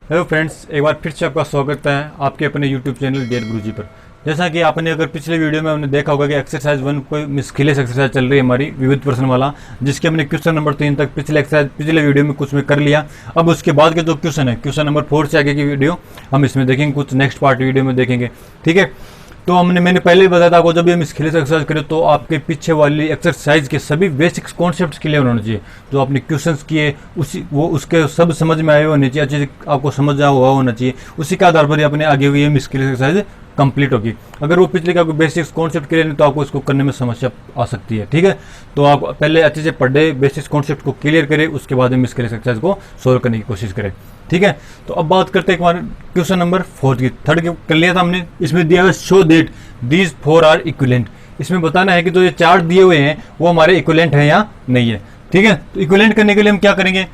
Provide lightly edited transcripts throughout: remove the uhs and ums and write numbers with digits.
Hello friends, एक बार फिर से आपका स्वागत है आपके अपने यूट्यूब चैनल डेयर गुरुजी पर। जैसा कि आपने अगर पिछले वीडियो में हमने देखा होगा कि एक्सरसाइज 1 कोई मिस्किलेस एक्सरसाइज चल रही है हमारी विविध प्रश्न वाला, जिसके हमने क्वेश्चन नंबर 3 तक पिछले वीडियो में कुछ में कर लिया। अब उसके बाद के जो क्वेश्चन है, क्वेश्चन नंबर 4 से आगे की वीडियो हम इसमें देखेंगे, कुछ नेक्स्ट पार्ट वीडियो में देखेंगे। ठीक है, तो मैंने पहले ही बताया था आपको, जब भी हम स्किलेस एक्सरसाइज करें तो आपके पीछे वाली एक्सरसाइज के सभी बेसिक्स कॉन्सेप्ट्स क्लियर होने चाहिए। जो आपने क्वेश्चंस किए उसके सब समझ में आए होने चाहिए, अच्छे से आपको समझ हुआ होना चाहिए। उसी के आधार पर ही अपने आगे हुई हम स्किलेस एक्सरसाइज कंप्लीट होगी। अगर वो पिछले का कोई बेसिक्स कॉन्सेप्ट क्लियर नहीं तो आपको इसको करने में समस्या आ सकती है। ठीक है, तो आप पहले अच्छे से पढ़े, बेसिक्स कॉन्सेप्ट को क्लियर करें, उसके बाद हम स्किलेस एक्सरसाइज को सोल्व करने की कोशिश करें। ठीक है, तो अब बात करते हैं क्वेश्चन नंबर 4 की। थर्ड कर लिया था हमने। इसमें दिया हुआ show that these 4 are equivalent. इसमें बताना है कि जो ये 4 दिए हुए हैं वो हमारे इक्विवेलेंट है या नहीं है। ठीक है, तो इक्विवेलेंट करने के लिए हम क्या करेंगे,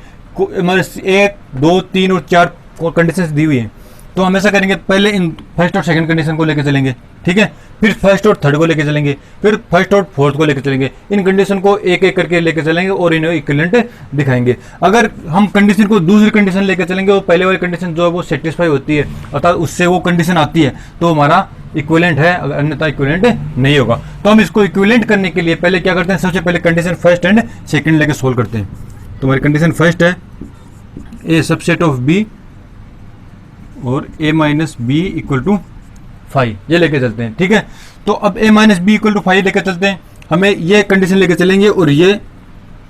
हमारे 1, 2, 3 और 4 कंडीशंस दी हुई हैं, तो हम ऐसा करेंगे, पहले इन फर्स्ट और सेकंड कंडीशन को लेकर चलेंगे। ठीक है, फिर फर्स्ट और थर्ड को लेकर चलेंगे, फिर फर्स्ट और फोर्थ को लेकर चलेंगे। इन कंडीशन को एक एक करके लेकर चलेंगे और इन्हें इक्विवेलेंट दिखाएंगे। अगर हम कंडीशन को दूसरी कंडीशन लेकर चलेंगे और पहले वाली कंडीशन जो है वो सेटिस्फाई होती है, अर्थात उससे वो कंडीशन आती है, तो हमारा इक्विवेलेंट है, अन्यथा इक्विवेलेंट नहीं होगा। तो हम इसको इक्विवेलेंट करने के लिए पहले क्या करते हैं, सबसे पहले कंडीशन फर्स्ट एंड सेकंड लेकर सोल्व करते हैं। तो हमारी कंडीशन फर्स्ट है ए सबसेट ऑफ बी और a minus B equal to 5, ये लेके चलते हैं। ठीक है, तो अब a minus B equal to 5 लेके चलते हैं। हमें ये कंडीशन लेके चलेंगे और ये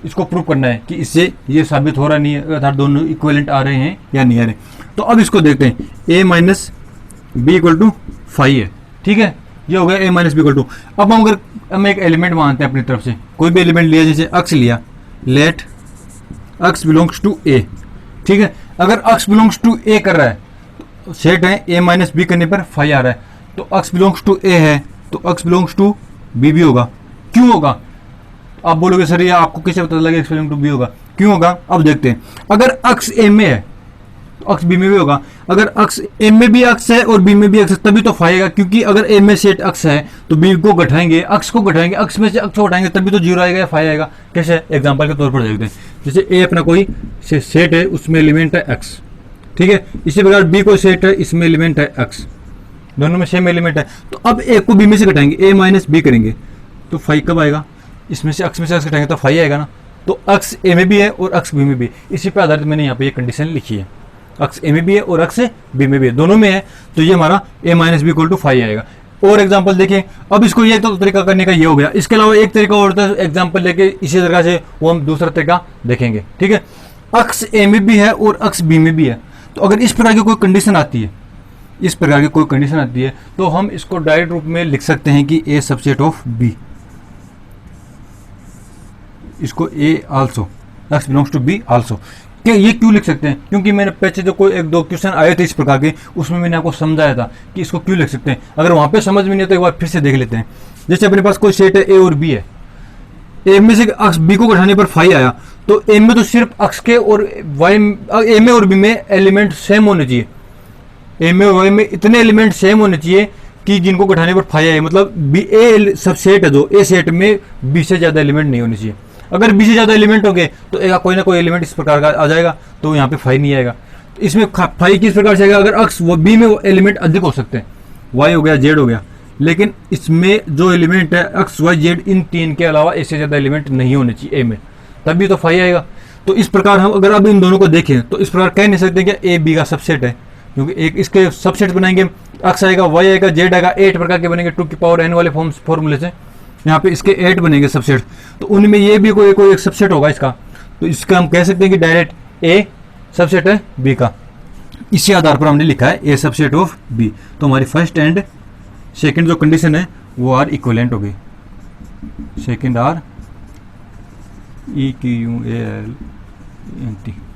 इसको प्रूव करना है कि इससे ये साबित हो रहा नहीं है, अर्थात दोनों इक्विवेलेंट आ रहे हैं या नहीं आ रहे। तो अब इसको देखते हैं, a minus B equal to 5 है। ठीक है, ये हो गया a minus B equal to. अब हम एक एलिमेंट मानते हैं अपनी तरफ से, कोई भी एलिमेंट लिया, जैसे अक्स लिया, let x belongs to a। ठीक है, अगर अक्स बिलोंग्स टू a कर रहा है, सेट है a माइनस बी करने पर 5 आ रहा है, तो अक्स बिलोंग्स टू a है तो अक्स बिलोंग्स टू b भी होगा। क्यों होगा, आप बोलोगे सर ये आपको कैसे पता लगे अक्स बिलोंग टू b होगा, क्यों होगा, अब देखते हैं। अगर अक्स a में है तो अक्स b में भी होगा। अगर अक्स a में भी अक्स है और b में भी अक्स है तभी तो 5 आएगा, क्योंकि अगर a में सेट अक्स है तो b को घटाएंगे, अक्स को घटाएंगे, अक्स में से अक्स को घटाएंगे तभी तो 0 आएगा या 5 आएगा। कैसे, एग्जाम्पल के तौर पर देखते हैं, जैसे a अपना कोई सेट है, उसमें एलिमेंट है x। ठीक है, इसी प्रकार बी को सेट है, इसमें एलिमेंट है एक्स, दोनों में सेम एलिमेंट है। तो अब ए को बी में से घटाएंगे, ए माइनस बी करेंगे तो 5 कब आएगा, इसमें से एक्स घटाएंगे तो 5 आएगा ना। तो एक्स ए में भी है और एक्स बी में भी, इसी पे आधारित मैंने यहाँ पे ये कंडीशन लिखी है, एक्स ए में भी है और एक्स बी में भी है, दोनों में है, तो ये हमारा ए माइनस बी इक्वल टू 5 आएगा। और एग्जाम्पल देखिए, अब इसको ये तो तरीका करने का ये हो गया। इसके अलावा एक तरीका और होता है एग्जाम्पल लेके, इसी तरह से वो हम दूसरा तरीका देखेंगे। ठीक है, एक्स ए में भी है और एक्स बी में भी है, तो अगर इस प्रकार की कोई कंडीशन आती है, इस प्रकार की कोई कंडीशन आती है, तो हम इसको डायरेक्ट रूप में लिख सकते हैं कि ए सबसेट ऑफ बी, इसको A also X belongs to B also. क्या ये क्यों लिख सकते हैं, क्योंकि मैंने पीछे जो कोई 1-2 क्वेश्चन आए थे इस प्रकार के, उसमें मैंने आपको समझाया था कि इसको क्यों लिख सकते हैं। अगर वहां पे समझ में नहीं आता, एक बार फिर से देख लेते हैं। जैसे अपने पास कोई सेट है ए और बी है, ए में से अक्स बी को घटाने पर 5 आया, तो ए में तो सिर्फ अक्स के और वाई, ए में और बी में एलिमेंट सेम होने चाहिए, ए में और वाई में इतने एलिमेंट सेम होने चाहिए कि जिनको घटाने पर 5 आए, मतलब बी ए सब सेट है, जो ए सेट में बी से ज़्यादा एलिमेंट नहीं होने चाहिए। अगर बी से ज़्यादा एलिमेंट हो गए तो कोई ना कोई एलिमेंट इस प्रकार का आ जाएगा, तो यहाँ पे 5 नहीं आएगा। इसमें 5 किस प्रकार से आएगा, अगर अक्स वो बी में एलिमेंट अधिक हो सकते हैं, वाई हो गया, जेड हो गया, लेकिन इसमें जो एलिमेंट है एक्स वाई जेड, इन 3 के अलावा इससे ज़्यादा एलिमेंट नहीं होने चाहिए ए में, तभी तो 5 आएगा। तो इस प्रकार हम अगर अब इन दोनों को देखें तो इस प्रकार कह नहीं सकते कि ए बी का सबसेट है, क्योंकि एक इसके सबसेट बनाएंगे, एक्स आएगा, वाई आएगा, जेड आएगा, 8 प्रकार के बनेंगे 2 की पावर n वाले फॉर्मूले से। यहाँ पे इसके 8 बनेंगे सबसेट, तो उनमें ये भी कोई एक सबसेट होगा इसका, तो इसका हम कह सकते हैं कि डायरेक्ट ए सबसेट है बी का। इसी आधार पर हमने लिखा है ए सबसेट ऑफ बी। तो हमारी फर्स्ट एंड सेकंड जो कंडीशन है वो आर इक्विवेलेंट हो गई, सेकंड आर EQUALENT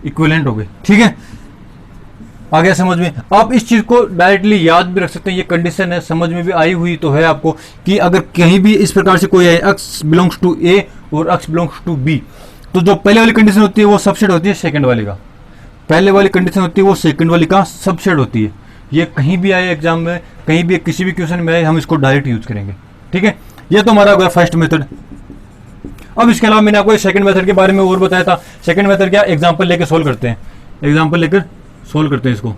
इक्विवेलेंट हो गए। ठीक है, आ गया समझ में। आप इस चीज को डायरेक्टली याद भी रख सकते हैं, ये कंडीशन है, समझ में भी आई हुई तो है आपको, कि अगर कहीं भी इस प्रकार से कोई है एक्स बिलोंग्स टू ए और एक्स बिलोंग्स टू बी, तो जो पहले वाली कंडीशन होती है वो सबसेट होती है सेकंड वाली का, पहले वाली कंडीशन होती है वो सेकंड वाली का सबसेट होती है। ये कहीं भी आए एग्जाम में, कहीं भी किसी भी क्वेश्चन में आए, हम इसको डायरेक्ट यूज करेंगे। ठीक है, ये तो हमारा हो गया फर्स्ट मेथड। अब इसके अलावा मैंने आपको सेकंड मेथड के बारे में और बताया था। सेकंड मेथड क्या, एग्जांपल लेकर सोल्व करते हैं, एग्जांपल लेकर सोल्व करते हैं इसको,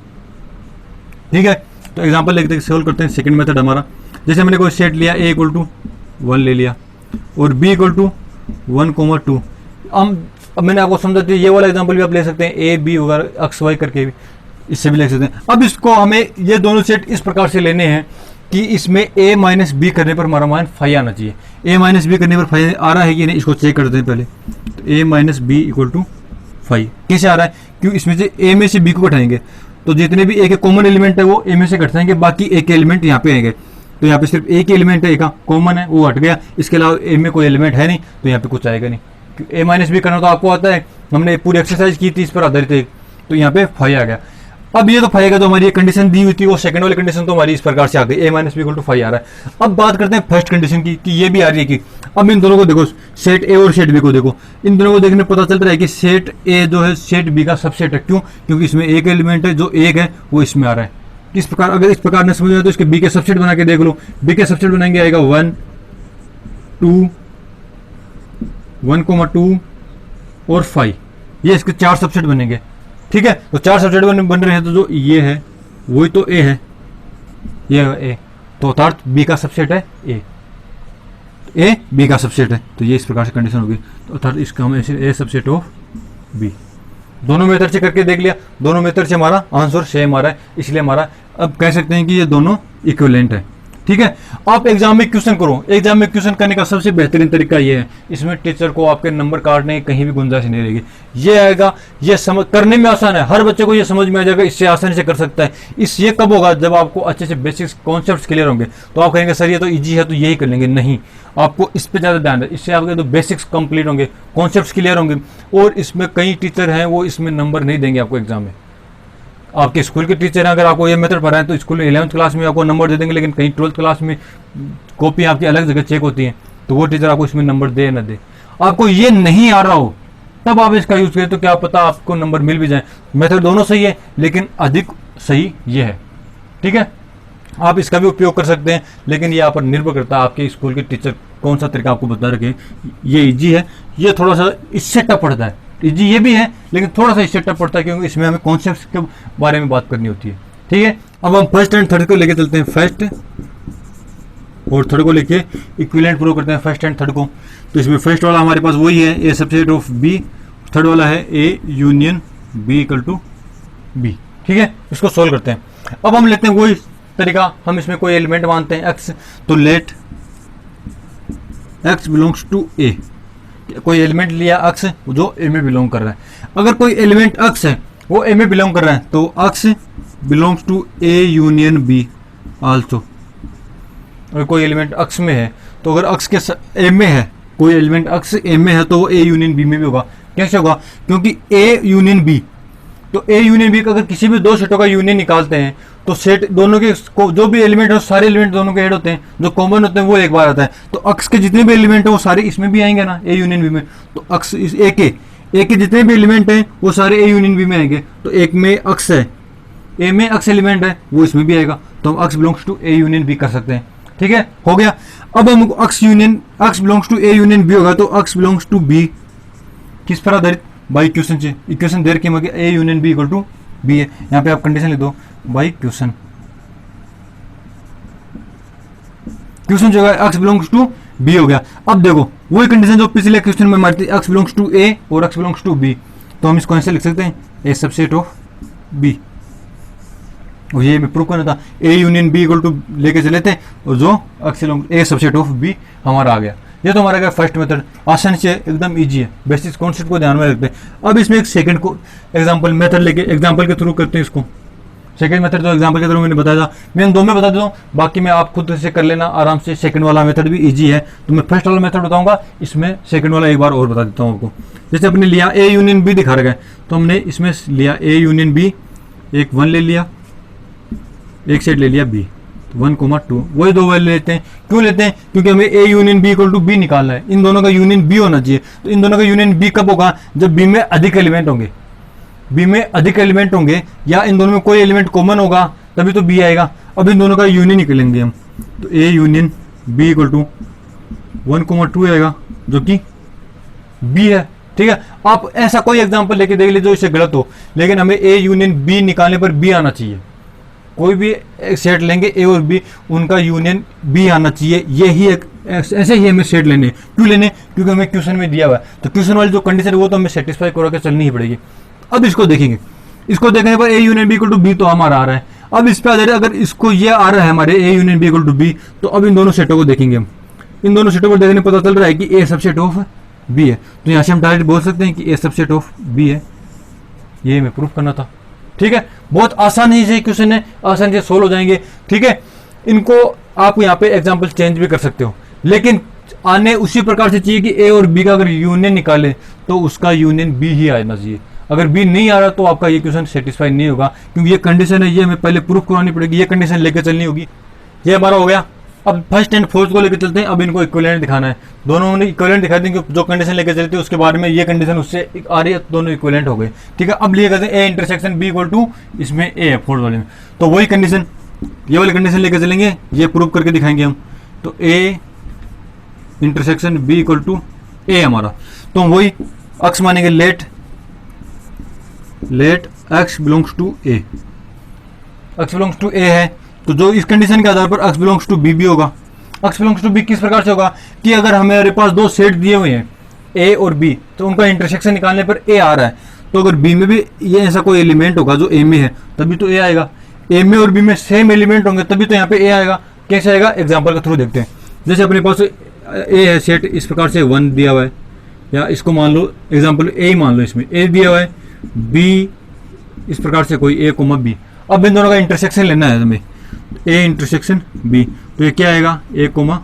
ठीक है। तो एग्जांपल लिखते हैं, सोल्व करते हैं। सेकंड मेथड हमारा, जैसे हमने कोई सेट लिया a इक्वल टू 1 ले लिया और b इक्वल टू 1,2। अब मैंने आपको समझा दिया, ये वाला एग्जांपल भी आप ले सकते हैं, a b वगैरह x y करके भी, इससे भी लिख सकते हैं। अब इसको हमें ये दोनों सेट इस प्रकार से लेने हैं कि इसमें a माइनस बी करने पर हमारा मान 5 आना चाहिए। a माइनस बी करने पर 5 आ रहा है कि नहीं, इसको चेक करते हैं पहले। तो a minus B equal to 5 कैसे आ रहा है, क्यों इसमें से a में से b को घटाएंगे तो जितने भी a के कॉमन एलिमेंट है वो a में से घट जाएंगे, बाकी a के एलिमेंट यहाँ पे आएंगे। तो यहाँ पे सिर्फ a के एलिमेंट है, a का कॉमन है, वो हट गया। इसके अलावा a में कोई एलिमेंट है नहीं, तो यहाँ पे कुछ आएगा नहीं। a माइनस बी करना तो आपको आता है, हमने पूरी एक्सरसाइज की थी इस पर आधारित है, तो यहाँ पे 5 आ गया। अब ये तो 5 का जो हमारी कंडीशन दी हुई थी, वो सेकंड वाली कंडीशन तो हमारी इस प्रकार से आ गई, a minus B equal to 5 आ रहा है। अब बात करते हैं फर्स्ट कंडीशन की, कि ये भी आ रही है कि अब इन दोनों को देखो, सेट ए और सेट बी को देखो, इन दोनों को देखने पता चल रहा है कि सेट ए जो है सेट बी का सबसेट है। क्यों, क्योंकि इसमें एक एलिमेंट है, जो एक है वो इसमें आ रहा है। इस प्रकार अगर इस प्रकार ने समझ में तो इसके बी के सबसेट बना के देख लो। बी के सबसेट बनाएंगे, आएगा 1 2 1,2 और 5, ये इसके 4 सबसेट बनेंगे, ठीक है। तो 4 सबसेट बन रहे हैं, तो जो ये है वही तो ए है, ये है ए, तो अर्थात बी का सबसेट है ए बी का सबसेट है। तो ये इस प्रकार से कंडीशन होगी, तो अर्थात इसका हम ए सबसेट ऑफ बी। दोनों मेथड से करके देख लिया, दोनों मेथड से हमारा आंसर सेम आ रहा है, इसलिए हमारा अब कह सकते हैं कि ये दोनों इक्विवेलेंट है, ठीक है। आप एग्जाम में क्वेश्चन करो, एग्जाम में क्वेश्चन करने का सबसे बेहतरीन तरीका ये है, इसमें टीचर को आपके नंबर काटने की कहीं भी गुंजाइश नहीं रहेगी। ये आएगा, ये समझ करने में आसान है, हर बच्चे को ये समझ में आ जाएगा, इससे आसानी से कर सकता है। इस ये कब होगा, जब आपको अच्छे से बेसिक्स कॉन्सेप्ट्स क्लियर होंगे। तो आप कहेंगे सर ये तो इजी है तो यही कर लेंगे, नहीं, आपको इस पर ज़्यादा ध्यान है। इससे आपके तो बेसिक्स कंप्लीट होंगे, कॉन्सेप्ट्स क्लियर होंगे, और इसमें कई टीचर हैं वो इसमें नंबर नहीं देंगे आपको एग्जाम में। आपके स्कूल के टीचर हैं, अगर आपको ये मेथड पढ़ाएं तो स्कूल में 11th क्लास में आपको नंबर दे देंगे, लेकिन कहीं 12th क्लास में कॉपी आपकी अलग जगह चेक होती है, तो वो टीचर आपको इसमें नंबर दे ना दे। आपको ये नहीं आ रहा हो तब आप इसका यूज़ करें, तो क्या पता आपको नंबर मिल भी जाए। मेथड दोनों सही है, लेकिन अधिक सही ये है, ठीक है। आप इसका भी उपयोग कर सकते हैं, लेकिन ये आप पर निर्भर करता है आपके स्कूल के टीचर कौन सा तरीका आपको बता रखे। ये ईजी है, ये थोड़ा सा इससे टफ पड़ता है, इजी ये भी है लेकिन थोड़ा सा इससे टफ पड़ता है, क्योंकि इसमें हमें कॉन्सेप्ट्स के बारे में बात करनी होती है, ठीक है। अब हम फर्स्ट एंड थर्ड को लेके चलते हैं, फर्स्ट और थर्ड को लेके इक्विवेलेंट प्रूव करते हैं, फर्स्ट एंड थर्ड को। तो इसमें फर्स्ट वाला हमारे पास वही है, A subset of B, third वाला है A union B equal to B, ठीक है। इसको सोल्व करते हैं। अब हम लेते हैं वही तरीका, हम इसमें कोई एलिमेंट मानते हैं एक्स, तो लेट एक्स बिलोंग्स टू ए। कोई एलिमेंट लिया एक्स जो ए में बिलोंग कर रहा है। अगर कोई एलिमेंट एक्स है वो ए में बिलोंग कर रहा है, तो x belongs to A union B also. अगर कोई एलिमेंट एक्स में है, तो अगर एक्स के ए में है, कोई एलिमेंट एक्स ए में है, तो वो ए यूनियन बी में भी होगा। कैसे होगा, क्योंकि ए यूनियन बी, तो ए यूनियन बी का अगर किसी भी दो सेटों का यूनियन निकालते हैं, तो सेट दोनों के जो भी एलिमेंट है सारे एलिमेंट दोनों के ऐड होते हैं, जो कॉमन होते हैं वो एक बार आता है। तो एक्स के जितने भी एलिमेंट है वो सारे इसमें भी आएंगे ना, ए यूनियन बी में। तो एक्स इस ए के जितने भी एलिमेंट हैं वो सारे ए यूनियन बी में आएंगे। तो एक में एक्स है, ए में एक्स एलिमेंट है, वो इसमें भी आएगा, तो हम x belongs to A union B कर सकते हैं, ठीक है, हो गया। अब हम x belongs to A union B होगा, तो एक्स बिलोंग्स टू बी किस पर आधारित, बाई इक्वेशन से। इक्वेशन देर के मगे A union B equal to B है, यहाँ पे आप कंडीशन लिख दो बाई इक्वेशन। क्वेश्चन जो है एक्स बिलोंग्स टू बी हो गया। अब देखो वही कंडीशन जो पिछले क्वेश्चन में हमारी थी, एक्स बिलोंग्स टू ए और एक्स बिलोंग्स टू बी, तो हम इसको ऐसे लिख सकते हैं ए सबसेट ऑफ बी। और ये मैं प्रूव करना था, A union B equal to लेके चले थे, और जो x A subset of B हमारा आ गया। ये तो हमारा गया फर्स्ट मेथड, आसानी से एकदम इजी है, बेसिक कॉन्सेप्ट को ध्यान में रखते हैं। अब इसमें एक सेकंड को एग्जांपल मेथड लेके एग्जांपल के थ्रू करते हैं इसको। सेकंड मेथड जो एग्जांपल के थ्रू मैंने बताया था, मैं दो में बता देता हूँ, बाकी मैं आप खुद से कर लेना आराम से। सेकंड वाला मेथड भी इजी है, तो मैं फर्स्ट वाला मेथड बताऊंगा, इसमें सेकंड वाला एक बार और बता देता हूँ आपको। जैसे अपने लिया ए यूनियन बी दिखा रखा है, तो हमने इसमें लिया ए यूनियन बी, एक 1 ले लिया, एक सेट ले लिया बी, 1,2, वही दो वैल्यू लेते हैं। क्यों लेते हैं, क्योंकि हमें A union B equal to B निकालना है, इन दोनों का यूनियन बी होना चाहिए। तो इन दोनों का यूनियन बी कब होगा, जब बी में अधिक एलिमेंट होंगे, बी में अधिक एलिमेंट होंगे, या इन दोनों में कोई एलिमेंट कॉमन होगा, तभी तो बी आएगा। अब इन दोनों का यूनियन निकलेंगे हम, तो A union B equal to 1,2 आएगा, जो कि बी है, ठीक है, आप ऐसा कोई एग्जांपल लेके देख लीजिए जो इससे गलत हो, लेकिन हमें ए यूनियन बी निकालने पर बी आना चाहिए। कोई भी सेट लेंगे ए और बी, उनका यूनियन बी आना चाहिए। यही एक ऐसे ही हमें सेट लेने। क्यों लेने? क्योंकि हमें क्वेश्चन में दिया हुआ है, तो क्वेश्चन वाली जो कंडीशन है वो तो हमें सेटिस्फाई करा के चलनी ही पड़ेगी। अब इसको देखेंगे, इसको देखने पर A union B equal to B तो हमारा आ रहा है। अब इस पे आधारित अगर इसको ये आ रहा है हमारे A union B equal to B, तो अब इन दोनों सेटों को देखेंगे हम। इन दोनों सेटों को देखने पता चल रहा है कि ए सबसेट ऑफ बी है, तो यहाँ से हम डायरेक्ट बोल सकते हैं कि ए सबसेट ऑफ बी है। ये हमें प्रूफ करना था। ठीक है, बहुत आसानी से क्वेश्चन है, आसानी से सोल्व हो जाएंगे। ठीक है, इनको आप यहाँ पे एग्जाम्पल चेंज भी कर सकते हो, लेकिन आने उसी प्रकार से चाहिए कि ए और बी का अगर यूनियन निकाले तो उसका यूनियन बी ही आना चाहिए। अगर बी नहीं आ रहा तो आपका ये क्वेश्चन सेटिस्फाई नहीं होगा, क्योंकि ये कंडीशन है, ये हमें पहले प्रूफ करानी पड़ेगी, ये कंडीशन लेके चलनी होगी। ये हमारा हो गया। अब फर्स्ट एंड फोर्थ को लेकर चलते हैं। अब इनको इक्विवेलेंट दिखाना है, दोनों ने इक्विवेलेंट दिखा देंगे। जो कंडीशन लेकर चलते हैं उसके बाद में ये कंडीशन उससे आ रही है, दोनों इक्विवेलेंट हो गए। ठीक है, अब लिए कहते हैं A intersection B equal to, इसमें ए है फोर्थ वाले में, तो वही कंडीशन, ये वाली कंडीशन लेकर चलेंगे, ये प्रूव करके दिखाएंगे हम। तो A intersection B equal to A हमारा, तो हम वही अक्स मानेंगे let X belongs to A. X belongs to A है, तो जो इस कंडीशन के आधार पर एक्स बिलोंग्स टू बी भी होगा। एक्स बिलोंग्स टू बी किस प्रकार से होगा कि अगर हमारे पास दो सेट दिए हुए हैं ए और बी, तो उनका इंटरसेक्शन निकालने पर ए आ रहा है, तो अगर बी में भी ये ऐसा कोई एलिमेंट होगा जो ए में है, तभी तो ए आएगा। ए में और बी में सेम एलिमेंट होंगे तभी तो यहाँ पे ए आएगा। कैसे आएगा? एग्जाम्पल के थ्रू देखते हैं। जैसे अपने पास ए है सेट, इस प्रकार से 1 दिया हुआ है, या इसको मान लो एग्जाम्पल ए मान लो, इसमें ए दिया हुआ है, बी इस प्रकार से कोई ए कोमा बी। अब इन दोनों का इंटरसेक्शन लेना है हमें, ए इंटरसेक्शन बी, तो ये क्या आएगा? ए कोमा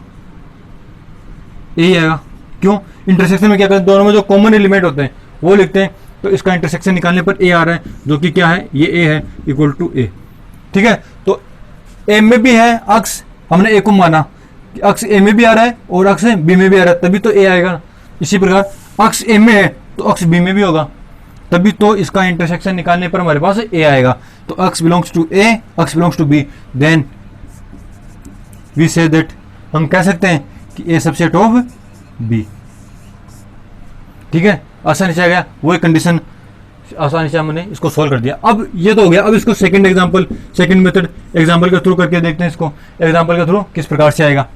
ए आएगा। क्यों? इंटरसेक्शन में क्या करते हैं, दोनों में जो कॉमन एलिमेंट होते हैं वो लिखते हैं, तो इसका इंटरसेक्शन निकालने पर ए आ रहा है, जो कि क्या है? ये ए है इक्वल टू ए। ठीक है, तो ए में भी है अक्स, हमने ए को माना, अक्स ए में भी आ रहा है और अक्स बी में भी आ रहा है, तभी तो ए आएगा। इसी प्रकार अक्स ए में है तो अक्स बी में भी होगा, तभी तो इसका इंटरसेक्शन निकालने पर हमारे पास ए आएगा। तो X belongs to A, X belongs to B, then we say that, हम कह सकते हैं कि ए सबसेट ऑफ बी। ठीक है, आसानी से आ गया, वो कंडीशन आसानी से हमने इसको सॉल्व कर दिया। अब ये तो हो गया। अब इसको second example, second method example के थ्रू करके देखते हैं इसको, एग्जांपल के थ्रू किस प्रकार से आएगा।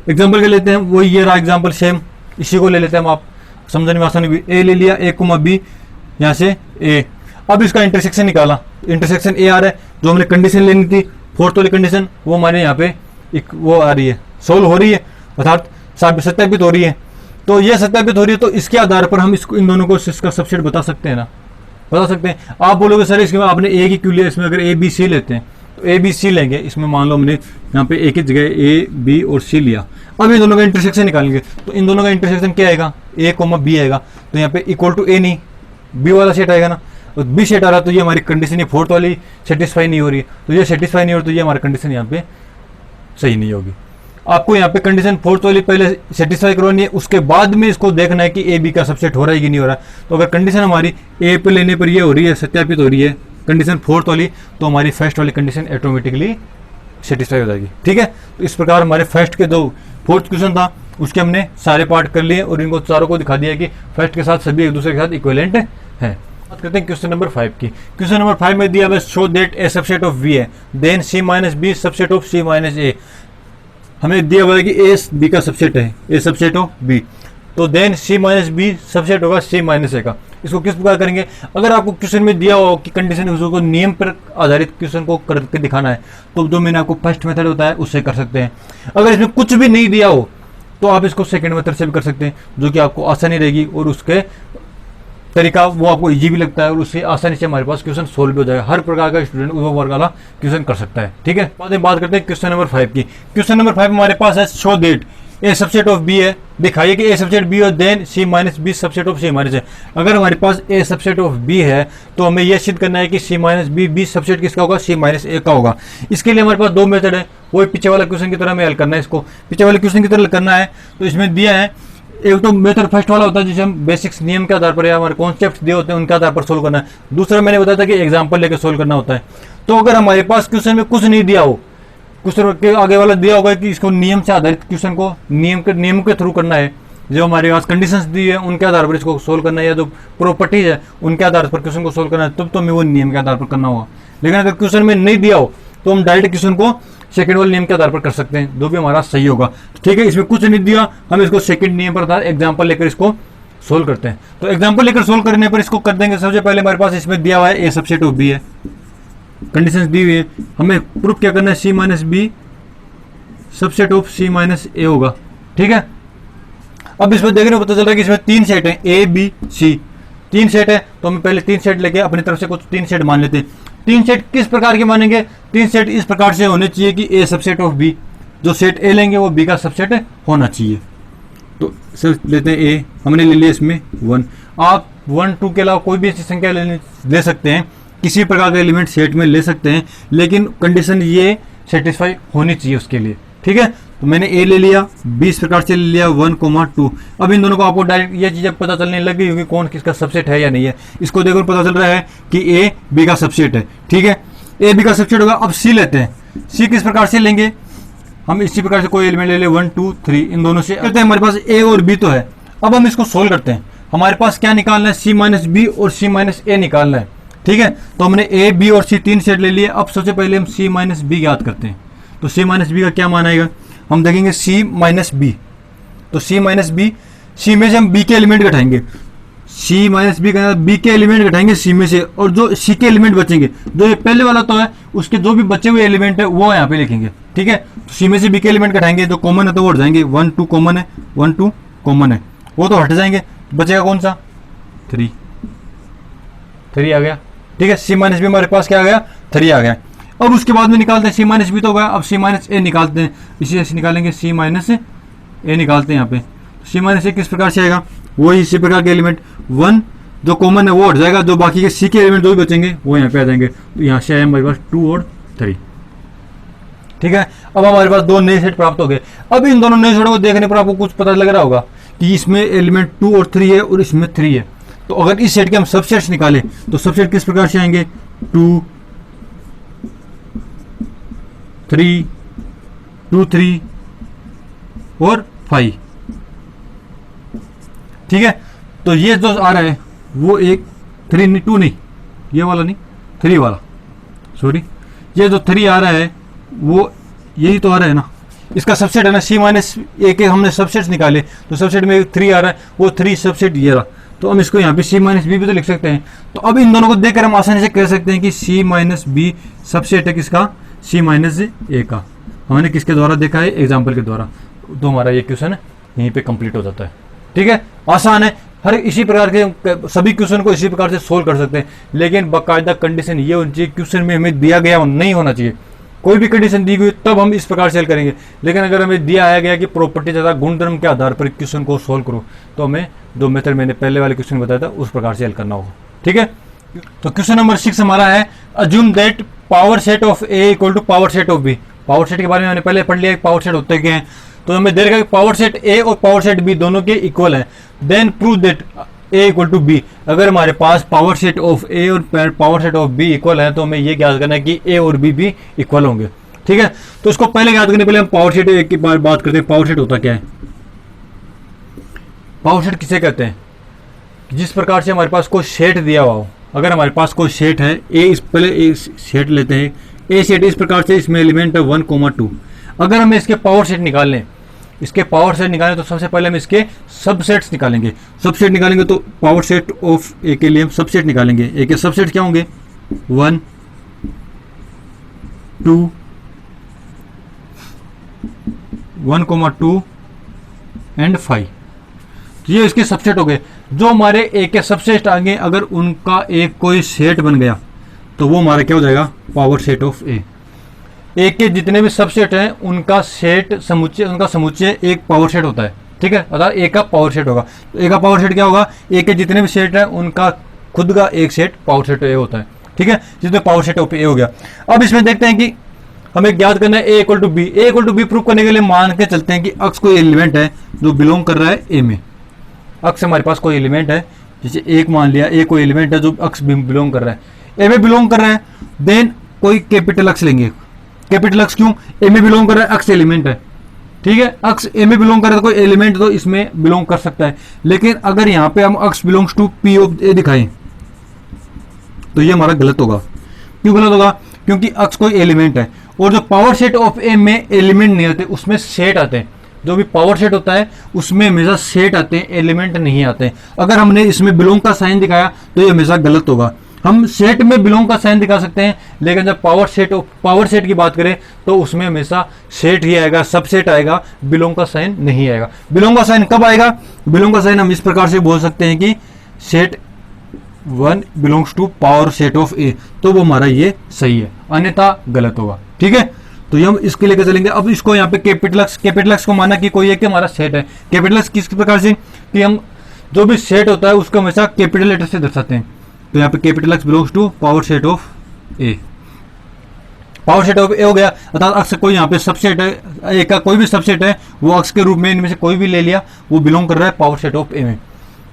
एग्जांपल के लेते हैं, वो ये रहा एग्जांपल सेम, इसी को ले लेते हैं हम, आप समझने में आसानी भी। ए ले लिया, ए कोमा बी, यहाँ से ए। अब इसका इंटरसेक्शन निकाला, इंटरसेक्शन ए आ रहा है, जो हमने कंडीशन लेनी थी फोर्थ वाली कंडीशन, वो हमारे यहाँ पे एक वो आ रही है, सोल्व हो रही है, अर्थात सत्यापित हो रही है। तो ये सत्यापित हो रही है, तो इसके आधार पर हम इसको इन दोनों को इसका सबसेट बता सकते हैं ना, बता सकते हैं। आप बोलोगे सर इसके में आपने ए की क्यों लिया, इसमें अगर ए बी सी लेते हैं तो ए बी सी लेंगे, इसमें मान लो हमने यहाँ पे ए की जगह ए बी और सी लिया। अब इन दोनों का इंटरसेक्शन निकालेंगे, तो इन दोनों का इंटरसेक्शन क्या आएगा? ए कोमा बी आएगा, तो यहाँ पे इक्वल टू ए नहीं, बी वाला सेट आएगा ना, और बी सेट आ रहा, तो ये हमारी कंडीशन ये फोर्थ वाली सेटिस्फाई नहीं हो रही है, तो ये सेटिस्फाई नहीं हो रही, तो ये हमारी कंडीशन यहाँ पे सही नहीं होगी। आपको यहाँ पे कंडीशन फोर्थ वाली पहले सेटिस्फाई करवानी है, उसके बाद में इसको देखना है कि ए बी का सबसेट हो रहा है कि नहीं हो रहा है। तो अगर कंडीशन हमारी ए पे लेने पर ये हो रही है, सत्यापित हो रही है कंडीशन फोर्थ वाली, तो हमारी फर्स्ट वाली कंडीशन ऑटोमेटिकली सेटिस्फाई हो जाएगी। ठीक है, तो इस प्रकार हमारे फर्स्ट के जो फोर्थ क्वेश्चन था उसके हमने सारे पार्ट कर लिए और इनको चारों को दिखा दिया कि फर्स्ट के साथ सभी एक दूसरे के साथ इक्विवेलेंट है। बात करते हैं क्वेश्चन नंबर 5 की। क्वेश्चन नंबर 5 में दिया है show that A subset of B है, then C minus B subset of C minus A. हमें दिया हुआ है कि ए बी का सबसेट है, ए सबसेट ऑफ बी, तो then C minus B subset होगा सी माइनस ए का। इसको किस प्रकार करेंगे? अगर आपको क्वेश्चन में दिया हो कि कंडीशन उसको नियम पर आधारित क्वेश्चन को करके दिखाना है, तो जो मैंने आपको फर्स्ट मेथड होता है उससे कर सकते हैं। अगर इसमें कुछ भी नहीं दिया हो तो आप इसको सेकंड मेथड से भी कर सकते हैं, जो कि आपको आसानी रहेगी और उसके तरीका वो आपको इजी भी लगता है और उससे आसानी से हमारे पास क्वेश्चन सोल्व भी हो जाएगा। हर प्रकार का स्टूडेंट वो वर्ग वाला क्वेश्चन कर सकता है। ठीक है, बाद में बात करते हैं क्वेश्चन नंबर 5 की। क्वेश्चन नंबर 5 हमारे पास है show that A subset of B है, दिखाइए कि ए सबसेट बी और then C minus B subset of C minus है। अगर हमारे पास ए सबसेट ऑफ बी है तो हमें यह सिद्ध करना है कि C minus B B subset किसका होगा? सी माइनस ए का होगा। इसके लिए हमारे पास दो मेथड है, वो पीछे वाला क्वेश्चन की तरह हमें हल करना है। इसको पीछे वाले क्वेश्चन की तरह करना है, तो इसमें दिया है एक तो मेथड फर्स्ट वाला होता है जिसे हम बेसिक्स नियम के आधार पर या हमारे कॉन्सेप्ट दिए होते हैं उनके आधार पर सोल्व करना है। दूसरा मैंने बताया था कि एग्जांपल लेकर सोल्व करना होता है। तो अगर हमारे पास क्वेश्चन में कुछ नहीं दिया हो, क्वेश्चन के आगे वाला दिया होगा कि इसको नियम से आधारित क्वेश्चन को नियम के थ्रू करना है, जो हमारे पास कंडीशंस दी है उनके आधार पर इसको सोल्व करना है, या जो प्रॉपर्टीज है उनके आधार पर क्वेश्चन को सोल्व करना है, तब तो हमें वो नियम के आधार पर करना होगा। लेकिन अगर क्वेश्चन में नहीं दिया हो तो हम डायरेक्ट क्वेश्चन को सेकंड वाले नियम के आधार पर कर सकते हैं, जो भी हमारा सही होगा। ठीक है, इसमें कुछ नहीं दिया, हम इसको सेकंड नियम पर एग्जाम्पल लेकर इसको सोल्व करते हैं। तो एग्जाम्पल लेकर सोल्व करने पर इसको कर देंगे। सबसे पहले हमारे पास इसमें दिया हुआ है ए सबसेट ऑफ बी है, कंडीशंस दी हुई है, हमें प्रूफ क्या करना है, C minus B subset of C minus A होगा। ठीक है, अब इसमें देखने को पता चल रहा है कि इसमें 3 सेट है, ए बी सी 3 सेट है। तो हम पहले 3 सेट लेके अपनी तरफ से कुछ 3 सेट मान लेते हैं। 3 सेट किस प्रकार के मानेंगे, 3 सेट इस प्रकार से होने चाहिए कि ए सबसेट ऑफ बी, जो सेट ए लेंगे वो बी का सबसेट होना चाहिए। तो सर लेते हैं ए, हमने ले लिया इसमें 1। आप 1 2 के अलावा कोई भी ऐसी संख्या ले सकते हैं, किसी प्रकार का एलिमेंट सेट में ले सकते हैं, लेकिन कंडीशन ये सेटिस्फाई होनी चाहिए उसके लिए। ठीक है, तो मैंने ए ले लिया, बी इस प्रकार से ले लिया 1, 2। अब इन दोनों को आपको डायरेक्ट ये चीज़ पता चलने लग गई होगी कौन किसका सबसेट है या नहीं है। इसको देखो पता चल रहा है कि ए बी का सबसेट है। ठीक है, ए बी का सबसेट होगा। अब सी लेते हैं, सी किस प्रकार से लेंगे, हम इसी प्रकार से कोई एलिमेंट ले ले 1 2 3, इन दोनों से कहते हैं हमारे पास ए और बी तो है। अब हम इसको सोल्व करते हैं, हमारे पास क्या निकालना है, सी माइनस बी और सी माइनस ए निकालना है। ठीक है, तो हमने ए बी और सी 3 सेट ले लिए। अब सबसे पहले हम सी माइनस बी याद करते हैं। तो सी माइनस बी का क्या मान आएगा, हम देखेंगे सी माइनस बी। तो सी माइनस बी, सी में से हम बी के एलिमेंट घटाएंगे, सी माइनस बी का बी के एलिमेंट घटाएंगे सी में से, और जो सी के एलिमेंट बचेंगे, जो ये पहले वाला तो है उसके जो भी बचे हुए एलिमेंट है वो यहाँ पे लिखेंगे। ठीक है, तो सी में से बी के एलिमेंट घटाएंगे, जो कॉमन है तो वो हट जाएंगे, 1 2 कॉमन है, 1 2 कॉमन है, वो तो हट जाएंगे, बचेगा कौन सा 3 आ गया। ठीक है, सी माइनस बी हमारे पास क्या आ गया, 3 आ गया। अब उसके बाद में निकालते हैं सी माइनस बी तो गया, अब सी माइनस ए निकालते हैं, इसी से निकालेंगे सी माइनस ए निकालते हैं यहाँ पे। सी माइनस ए किस प्रकार से आएगा, वही इसी प्रकार के एलिमेंट 1 जो कॉमन है वो हट जाएगा, जो बाकी के सी के एलिमेंट जो भी बचेंगे वो यहाँ पे आ जाएंगे। तो यहाँ से आए हमारे पास 2 और 3। ठीक है, अब हमारे पास 2 नए सेट प्राप्त हो गए। अब इन दोनों नए सेटों को देखने पर आपको कुछ पता लग रहा होगा कि इसमें एलिमेंट 2 और 3 है और इसमें 3 है। तो अगर इस सेट के हम सबसेट्स निकालें तो सबसेट किस प्रकार से आएंगे, 2 3 2 3 और 5। ठीक है, तो ये जो आ रहा है वो एक 3 नहीं 2 नहीं, ये वाला नहीं 3 वाला, सॉरी, ये जो 3 आ रहा है वो यही तो आ रहा है ना, इसका सबसेट है ना। सी माइनस ए के हमने सबसेट्स निकाले तो सबसेट में 3 आ रहा है, वो 3 सबसेट ये रहा। तो हम इसको यहाँ पे सी माइनस बी भी तो लिख सकते हैं। तो अब इन दोनों को देखकर हम आसानी से कह सकते हैं कि सी माइनस बी सबसेट है किसका, सी माइनस ए का। हमने किसके द्वारा देखा है, एग्जाम्पल के द्वारा। तो हमारा ये क्वेश्चन यहीं पे कंप्लीट हो जाता है। ठीक है, आसान है, हर इसी प्रकार के सभी क्वेश्चन को इसी प्रकार से सोल्व कर सकते हैं, लेकिन बाकायदा कंडीशन ये होनी चाहिए क्वेश्चन में हमें दिया गया नहीं होना चाहिए। कोई भी कंडीशन दी गई तब हम इस प्रकार से हल करेंगे, लेकिन अगर हमें दिया गया कि प्रॉपर्टी तथा गुणधर्म के आधार पर क्वेश्चन को सोल्व करो तो हमें जो मेथड मैंने पहले वाले क्वेश्चन बताया था उस प्रकार से हल करना होगा। ठीक है, तो क्वेश्चन नंबर 6 हमारा है, assume that power set of A equal to power set of B. Power set के बारे में मैंने पहले पढ़ लिया, पावर सेट होते क्या हैं। तो हमें दे रखा है कि पावर सेट ए और पावर सेट बी दोनों के इक्वल है, then prove that A equal to B. अगर हमारे पास पावर सेट ऑफ ए और power set of B equal है तो हमें ये ज्ञात करना है कि ए और बी भी इक्वल होंगे। ठीक है, तो इसको पहले याद करने पहले हम पावर सेट की बात करते हैं। पावर सेट होता क्या है, पावर सेट किसे कहते हैं, जिस प्रकार से हमारे पास कोई सेट दिया हुआ हो। अगर हमारे पास कोई सेट है ए, पहले ए सेट लेते हैं, ए सेट इस प्रकार से, इसमें एलिमेंट है 1 2। अगर हमें इसके पावर सेट निकालने, इसके पावर सेट निकालें तो सबसे पहले हम इसके सबसेट्स निकालेंगे। सबसेट निकालेंगे तो पावर सेट ऑफ ए के लिए हम सबसेट निकालेंगे। ए के सबसेट क्या होंगे, 1 2 1 2 एंड 5। ये इसके सबसेट हो गए। जो हमारे ए के सबसेट आएंगे अगर उनका एक कोई सेट बन गया तो वो हमारा क्या हो जाएगा, पावर सेट ऑफ ए। ए के जितने भी सबसेट हैं उनका सेट समुच्चय, उनका समुच्चय एक पावर सेट होता है। ठीक है, अर्थात ए का पावर सेट होगा। तो ए का पावर सेट क्या होगा, ए के जितने भी सेट हैं उनका खुद का एक सेट पावर सेट ए होता है। ठीक है, जिसमें पावर सेट ऑफ ए हो गया। अब इसमें देखते हैं कि हमें ज्ञात करना है A equal to B. A equal to B prove करने के लिए मान के चलते हैं कि अक्स कोई एलिमेंट है जो बिलोंग कर रहा है ए में। अक्स हमारे पास कोई एलिमेंट है, जैसे एक मान लिया, ए कोई एलिमेंट है जो अक्स बिलोंग कर रहा है, ए में बिलोंग कर रहा है। देन कोई कैपिटल अक्स लेंगे। कैपिटल अक्स क्यों, ए में बिलोंग कर रहा है, अक्स एलिमेंट है। ठीक है, अक्स ए में बिलोंग करे तो कोई एलिमेंट तो इसमें बिलोंग कर सकता है। लेकिन अगर यहां पे हम अक्स बिलोंग्स टू पी ऑफ ए दिखाएं तो ये हमारा गलत होगा। क्यों गलत होगा? क्योंकि अक्स कोई एलिमेंट है और जो पावर सेट ऑफ ए में एलिमेंट नहीं आते, उसमें सेट आते हैं। जो भी पावर सेट होता है उसमें हमेशा सेट आते हैं, एलिमेंट नहीं आते। अगर हमने इसमें बिलोंग का साइन दिखाया तो ये हमेशा गलत होगा। हम सेट में बिलोंग का साइन दिखा सकते हैं, लेकिन जब पावर सेट की बात करें तो उसमें हमेशा सेट ही आएगा, सबसेट आएगा, बिलोंग का साइन नहीं आएगा। बिलोंग का साइन कब आएगा? बिलोंग का साइन हम इस प्रकार से बोल सकते हैं कि set 1 belongs to power set of A, तो वो हमारा ये सही है, अन्यथा गलत होगा। ठीक है, तो ये हम इसके लेकर चलेंगे। अब इसको यहाँ पे कैपिटल एक्स को माना कि कोई एक हमारा सेट है। कैपिटल एक्स किस प्रकार से कि हम जो भी सेट होता है उसको हमेशा कैपिटल लेटर से दर्शाते हैं। तो यहाँ पे capital x belongs to power set of A, power set of A हो गया, अर्थात अक्स कोई यहाँ पे सबसेट है, ए का कोई भी सबसेट है वो अक्स के रूप में इनमें से कोई भी ले लिया, वो बिलोंग कर रहा है पावर सेट ऑफ ए में।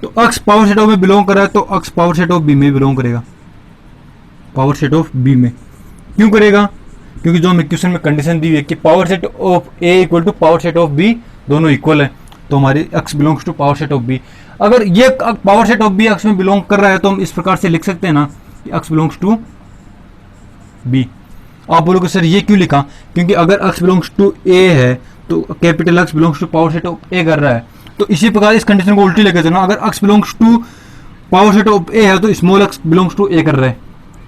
तो अक्स पावर सेट ऑफ में बिलोंग कर रहा है तो अक्स पावर सेट ऑफ बी में बिलोंग करेगा, पावर सेट ऑफ बी में। क्यों करेगा? क्योंकि जो हमें क्वेश्चन में कंडीशन दी हुई है कि power set of A equal to power set of B, दोनों इक्वल है, तो हमारी x belongs to power set of B. अगर ये power set of B x में बिलोंग कर रहा है तो हम इस प्रकार से लिख सकते हैं ना कि एक्स बिलोंग्स टू बी। आप बोलोगे सर ये क्यों लिखा? क्योंकि अगर एक्स बिलोंग्स टू ए है तो capital x belongs to power set of A कर रहा है, तो इसी प्रकार इस कंडीशन को उल्टी लेकर चलना। अगर X belongs to power set of A है तो small X belongs to A कर रहा है।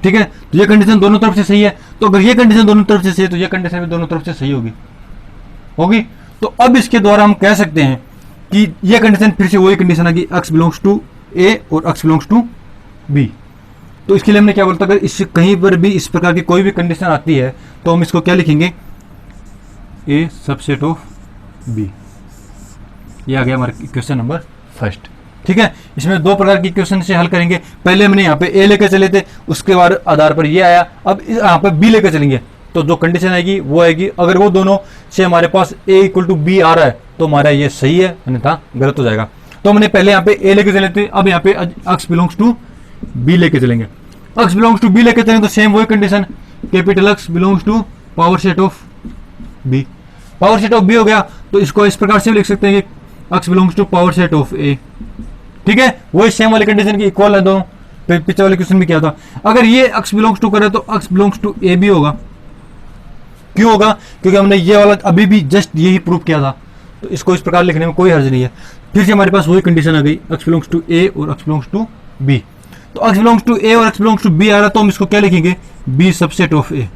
ठीक है, तो ये कंडीशन दोनों तरफ से सही है। तो अगर ये कंडीशन दोनों तरफ से सही है तो ये कंडीशन भी दोनों तरफ से सही होगी। तो अब इसके द्वारा हम कह सकते हैं कि ये कंडीशन फिर से वही कंडीशन है कि x बिलोंग्स टू ए और x बिलोंग्स टू बी। तो इसके लिए हमने क्या बोलता, अगर इस कहीं पर भी इस प्रकार की कोई भी कंडीशन आती है तो हम इसको क्या लिखेंगे? ए सबसेट ऑफ बी। ये आ गया हमारा क्वेश्चन नंबर फर्स्ट। ठीक है, इसमें दो प्रकार की क्वेश्चन से हल करेंगे। पहले हमने यहाँ पे ए लेकर चले थे, उसके बाद आधार पर ये आया। अब यहाँ पे बी लेकर चलेंगे तो जो कंडीशन आएगी वो आएगी। अगर वो दोनों से हमारे पास ए इक्वल टू बी आ रहा है तो हमारा ये सही है, अन्यथा गलत हो जाएगा। तो हमने पहले यहाँ पे ए लेके चले थे, अब यहाँ पे एक्स बिलोंग्स टू बी लेके चलेंगे। एक्स बिलोंग्स टू बी लेके चलेंगे तो सेम वही condition, capital x belongs to power set of B. Power set of B हो गया तो इसको इस प्रकार से लिख सकते हैं कि X belongs to power set of A. ठीक है, वही सेम वाली कंडीशन की इक्वल है दोनों। पिछले वाले क्वेश्चन में क्या था, अगर ये एक्स बिलोंग्स टू करे तो एक्स बिलोंग्स टू ए भी होगा। क्यों होगा? क्योंकि हमने ये वाला अभी भी जस्ट यही प्रूव किया था, तो इसको इस प्रकार लिखने में कोई हर्ज नहीं है। फिर से हमारे पास वही कंडीशन आ गई, एक्स बिलोंग्स टू ए और एक्स बिलोंग्स टू बी। तो एक्स बिलोंग्स टू ए और एक्स बिलोंग्स टू बी आ रहा तो हम इसको क्या लिखेंगे? बी सबसेट ऑफ ए।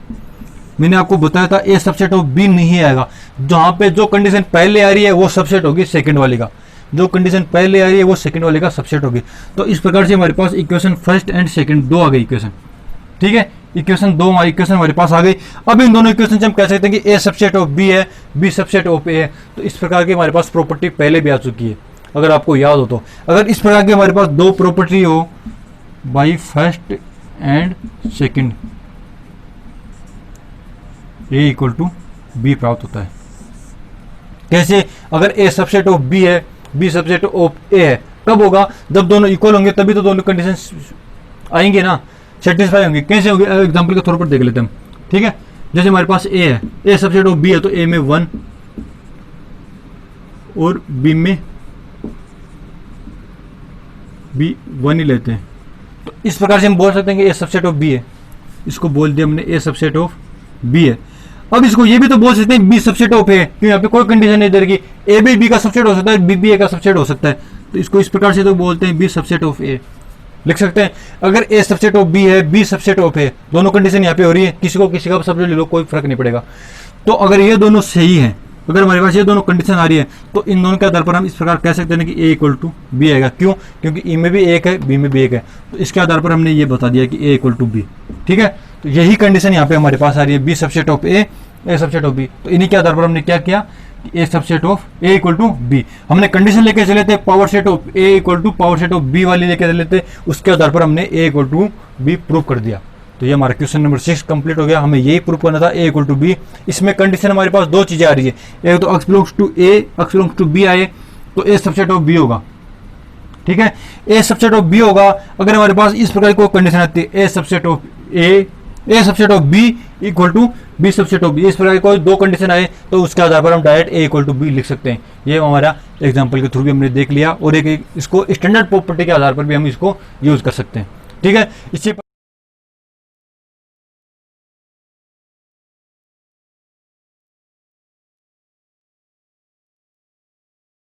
मैंने आपको बताया था ए सबसेट ऑफ बी नहीं आएगा। जहां पे जो कंडीशन पहले आ रही है वो सबसेट होगी सेकंड वाली का, जो कंडीशन पहले आ रही है वो सेकंड वाले का सबसेट होगी। तो इस प्रकार से हमारे पास इक्वेशन फर्स्ट एंड सेकंड दो आ गई इक्वेशन। ठीक है, इक्वेशन दो इक्वेशन हमारे पास आ गई। अब इन दोनों इक्वेशन से हम कह सकते हैं कि ए सबसेट ऑफ बी है, बी सबसेट ऑफ ए है। तो इस प्रकार की हमारे पास प्रॉपर्टी पहले भी आ चुकी है, अगर आपको याद हो तो। अगर इस प्रकार की हमारे पास दो प्रॉपर्टी हो by first and second, A equal to B प्राप्त होता है। कैसे? अगर ए सबसेट ऑफ बी है, बी सबसेट ऑफ ए है, कब होगा? जब दोनों इक्वल होंगे, तभी तो दोनों कंडीशन आएंगे ना, सेटिस्फाई होंगे। कैसे होंगे? एग्जांपल के तौर पर देख लेते हैं। ठीक है, जैसे हमारे पास ए है, ए सबसेट ऑफ बी है तो ए में 1 और बी में बी 1 ही लेते हैं। तो इस प्रकार से हम बोल सकते हैं कि ए सबसेट ऑफ बी है। इसको बोल दिया हमने ए सबसेट ऑफ बी है। अब इसको ये भी तो बोल सकते हैं बी सबसेट ऑफ ए, क्योंकि यहाँ पे कोई कंडीशन नहीं दे रही। ए भी बी का सबसेट हो सकता है, बी भी ए का सबसेट हो सकता है। तो इसको इस प्रकार से तो बोलते हैं बी सबसेट ऑफ ए, लिख सकते हैं। अगर ए सबसेट ऑफ बी है, बी सबसेट ऑफ ए, दोनों कंडीशन यहाँ पे हो रही है, किसी को किसी का सबसेट ले लो, कोई फर्क नहीं पड़ेगा। तो अगर ये दोनों सही हैं, अगर हमारे पास ये दोनों कंडीशन आ रही है, तो इन दोनों के आधार पर हम इस प्रकार कह सकते हैं कि ए इक्वल टू बी आएगा। क्यों? क्योंकि ई में भी एक है, बी में भी एक है। तो इसके आधार पर हमने ये बता दिया कि ए इक्वल टू बी। ठीक है, तो यही कंडीशन यहाँ पे हमारे पास आ रही है, B subset of A, A subset of B. तो इन्हीं के आधार पर हमने क्या किया कि A subset of A equal to B. हमने कंडीशन लेके चले थे power set of A equal to power set of B वाली लेके चले थे, उसके आधार पर हमने A equal to B prove कर दिया। तो ये हमारा क्वेश्चन नंबर 6 कंप्लीट हो गया। हमें यही प्रूव करना था, ए इक्वल टू बी। इसमें कंडीशन हमारे पास दो चीजें आ रही है, एक तो x belongs to A, x belongs to B आए तो ए सबसेट ऑफ बी होगा। ठीक है, ए सबसेट ऑफ बी होगा। अगर हमारे पास इस प्रकार की कोई कंडीशन आती है, A subset of A, A subset of B equal to B subset of B. इस प्रकार कोई दो कंडीशन आए तो उसके आधार पर हम direct A equal to B लिख सकते हैं। ये हमारा एग्जाम्पल के थ्रू भी हमने देख लिया, और एक इसको स्टैंडर्ड प्रॉपर्टी के आधार पर भी हम इसको यूज कर सकते हैं। ठीक है, इसी